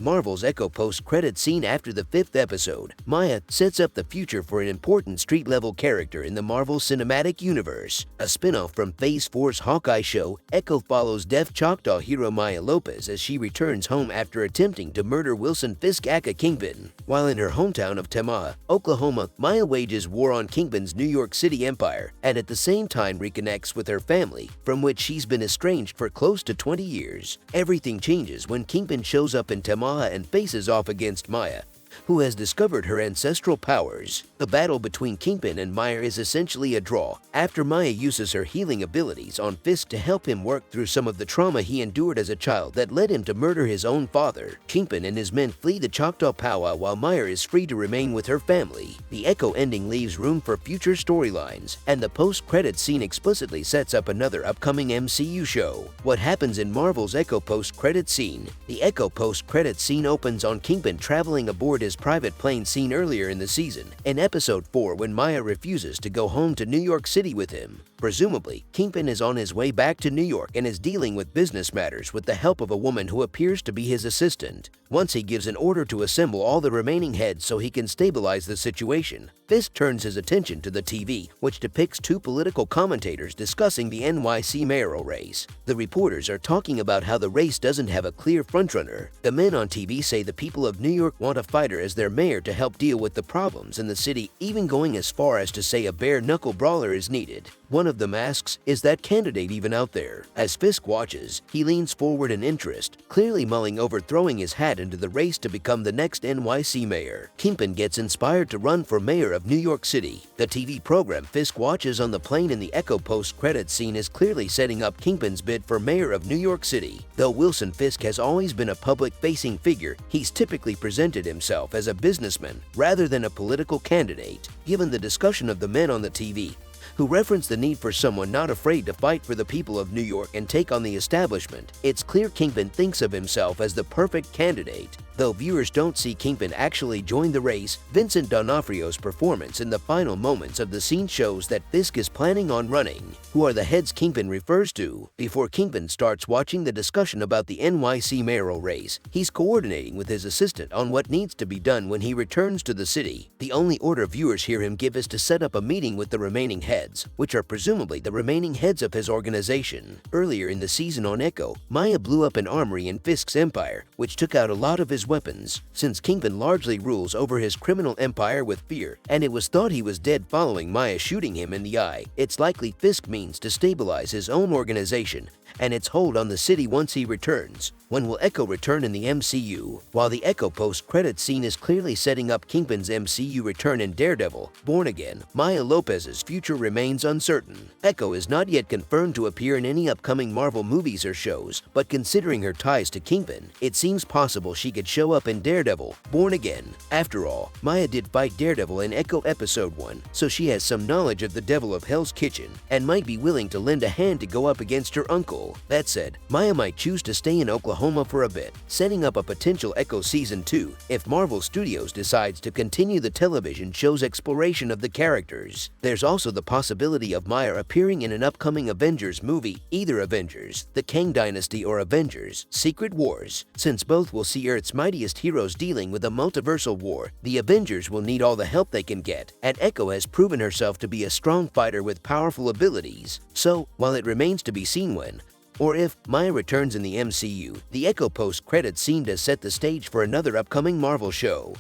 Marvel's Echo post-credit scene after the 5th episode, Maya sets up the future for an important street-level character in the Marvel Cinematic Universe. A spin-off from Phase 4's Hawkeye show, Echo follows deaf Choctaw hero Maya Lopez as she returns home after attempting to murder Wilson Fisk aka Kingpin. While in her hometown of Tamaha, Oklahoma, Maya wages war on Kingpin's New York City empire and at the same time reconnects with her family, from which she's been estranged for close to 20 years. Everything changes when Kingpin shows up in Tamaha and faces off against Maya, who has discovered her ancestral powers. The battle between Kingpin and Maya is essentially a draw, after Maya uses her healing abilities on Fisk to help him work through some of the trauma he endured as a child that led him to murder his own father. Kingpin and his men flee the Choctaw Powwow while Maya is free to remain with her family. The Echo ending leaves room for future storylines, and the post-credits scene explicitly sets up another upcoming MCU show. What happens in Marvel's Echo post-credits scene? The Echo post-credits scene opens on Kingpin traveling aboard his private plane seen earlier in the season, in episode 4 when Maya refuses to go home to New York City with him. Presumably, Kingpin is on his way back to New York and is dealing with business matters with the help of a woman who appears to be his assistant. Once he gives an order to assemble all the remaining heads so he can stabilize the situation, Fisk turns his attention to the TV, which depicts two political commentators discussing the NYC mayoral race. The reporters are talking about how the race doesn't have a clear frontrunner. The men on TV say the people of New York want a fighter as their mayor to help deal with the problems in the city, even going as far as to say a bare-knuckle brawler is needed. One of them asks, "Is that candidate even out there?" As Fisk watches, he leans forward in interest, clearly mulling over throwing his hat into the race to become the next NYC mayor. Kingpin gets inspired to run for mayor of New York City. The TV program Fisk watches on the plane in the Echo post-credits scene is clearly setting up Kingpin's bid for mayor of New York City. Though Wilson Fisk has always been a public-facing figure, he's typically presented himself as a businessman rather than a political candidate. Given the discussion of the men on the TV, who referenced the need for someone not afraid to fight for the people of New York and take on the establishment, it's clear Kingpin thinks of himself as the perfect candidate. Though viewers don't see Kingpin actually join the race, Vincent D'Onofrio's performance in the final moments of the scene shows that Fisk is planning on running. Who are the heads Kingpin refers to? Before Kingpin starts watching the discussion about the NYC mayoral race, he's coordinating with his assistant on what needs to be done when he returns to the city. The only order viewers hear him give is to set up a meeting with the remaining heads, which are presumably the remaining heads of his organization. Earlier in the season on Echo, Maya blew up an armory in Fisk's empire, which took out a lot of his weapons. Since Kingpin largely rules over his criminal empire with fear, and it was thought he was dead following Maya shooting him in the eye, it's likely Fisk means to stabilize his own organization and its hold on the city once he returns. When will Echo return in the MCU? While the Echo post-credits scene is clearly setting up Kingpin's MCU return in Daredevil, Born Again, Maya Lopez's future remains uncertain. Echo is not yet confirmed to appear in any upcoming Marvel movies or shows, but considering her ties to Kingpin, it seems possible she could show up in Daredevil, Born Again. After all, Maya did fight Daredevil in Echo Episode 1, so she has some knowledge of the devil of Hell's Kitchen and might be willing to lend a hand to go up against her uncle. That said, Maya might choose to stay in Oklahoma for a bit, setting up a potential Echo Season 2 if Marvel Studios decides to continue the television show's exploration of the characters. There's also the possibility of Maya appearing in an upcoming Avengers movie, either Avengers, The Kang Dynasty or Avengers, Secret Wars. Since both will see Earth's mightiest heroes dealing with a multiversal war, the Avengers will need all the help they can get, and Echo has proven herself to be a strong fighter with powerful abilities. So, while it remains to be seen when, or if, Maya returns in the MCU, the Echo post-credits scene does set the stage for another upcoming Marvel show.